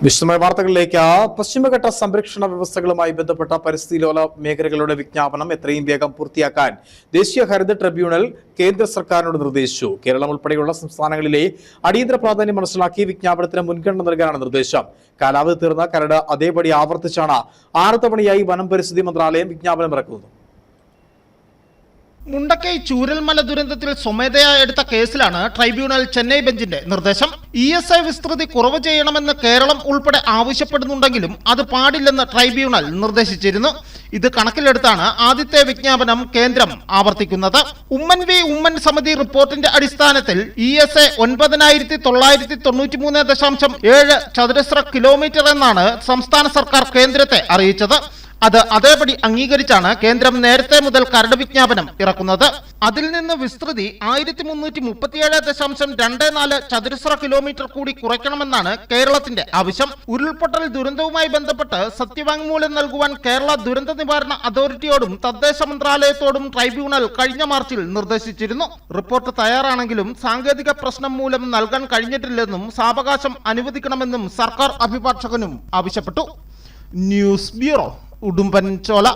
വിശദമായ വാർത്തകളിലേക്ക്. പശ്ചിമഘട്ട സംരക്ഷണ വ്യവസ്ഥകളുമായി ബന്ധപ്പെട്ട പരിസ്ഥിതിലോല മേഖലകളുടെ വിജ്ഞാപനം എത്രയും വേഗം പൂർത്തിയാക്കാൻ ദേശീയ ഹരിത ട്രിബ്യൂണൽ കേന്ദ്ര സർക്കാരിനോട് നിർദ്ദേശിച്ചു. കേരളം ഉൾപ്പെടെയുള്ള സംസ്ഥാനങ്ങളിലെ അടിയന്തര പ്രാധാന്യം മനസ്സിലാക്കി വിജ്ഞാപനത്തിന് മുൻഗണന നൽകാനാണ് നിർദ്ദേശം. കാലാവധി തീർന്ന കരട് അതേപടി ആവർത്തിച്ചാണ് 6 തവണയായി വനം പരിസ്ഥിതി മന്ത്രാലയം വിജ്ഞാപനം ഇറക്കുന്നത്. മുണ്ടക്കൈ ചൂരൽമല ദുരന്തത്തിൽ സ്വമേധയാ എടുത്ത കേസിലാണ് ട്രൈബ്യൂണൽ ചെന്നൈ ബെഞ്ചിന്റെ നിർദ്ദേശം. ESI വിസ്തൃതി കുറവ് ചെയ്യണമെന്ന് കേരളം ഉൾപ്പെടെ ആവശ്യപ്പെടുന്നുണ്ടെങ്കിലും അത് പാടില്ലെന്ന് ട്രൈബ്യൂണൽ നിർദ്ദേശിച്ചിരുന്നു. ഇത് കണക്കിലെടുത്താണ് ആദ്യത്തെ വിജ്ഞാപനം കേന്ദ്രം ആവർത്തിക്കുന്നത്. ഉമ്മൻ സമിതി റിപ്പോർട്ടിന്റെ അടിസ്ഥാനത്തിൽ ESI 9993.7 ചതുരശ്ര കിലോമീറ്റർ എന്നാണ് സംസ്ഥാന സർക്കാർ കേന്ദ്രത്തെ അറിയിച്ചത്. അത് അതേപടി അംഗീകരിച്ചാണ് കേന്ദ്രം നേരത്തെ മുതൽ കരട് വിജ്ഞാപനം ഇറക്കുന്നത്. അതിൽ നിന്ന് വിസ്തൃതി 1337.24 ചതുരശ്ര കിലോമീറ്റർ കൂടി കുറയ്ക്കണമെന്നാണ് കേരളത്തിന്റെ ആവശ്യം. ഉരുൾപൊട്ടൽ ദുരന്തവുമായി ബന്ധപ്പെട്ട് സത്യവാങ്മൂലം നൽകുവാൻ കേരള ദുരന്ത നിവാരണ അതോറിറ്റിയോടും തദ്ദേശ മന്ത്രാലയത്തോടും ട്രൈബ്യൂണൽ കഴിഞ്ഞ മാർച്ചിൽ നിർദ്ദേശിച്ചിരുന്നു. റിപ്പോർട്ട് തയ്യാറാണെങ്കിലും സാങ്കേതിക പ്രശ്നം മൂലം നൽകാൻ കഴിഞ്ഞിട്ടില്ലെന്നും സാവകാശം അനുവദിക്കണമെന്നും സർക്കാർ അഭിഭാഷകനും ആവശ്യപ്പെട്ടു. News bureau, Udumbanchola.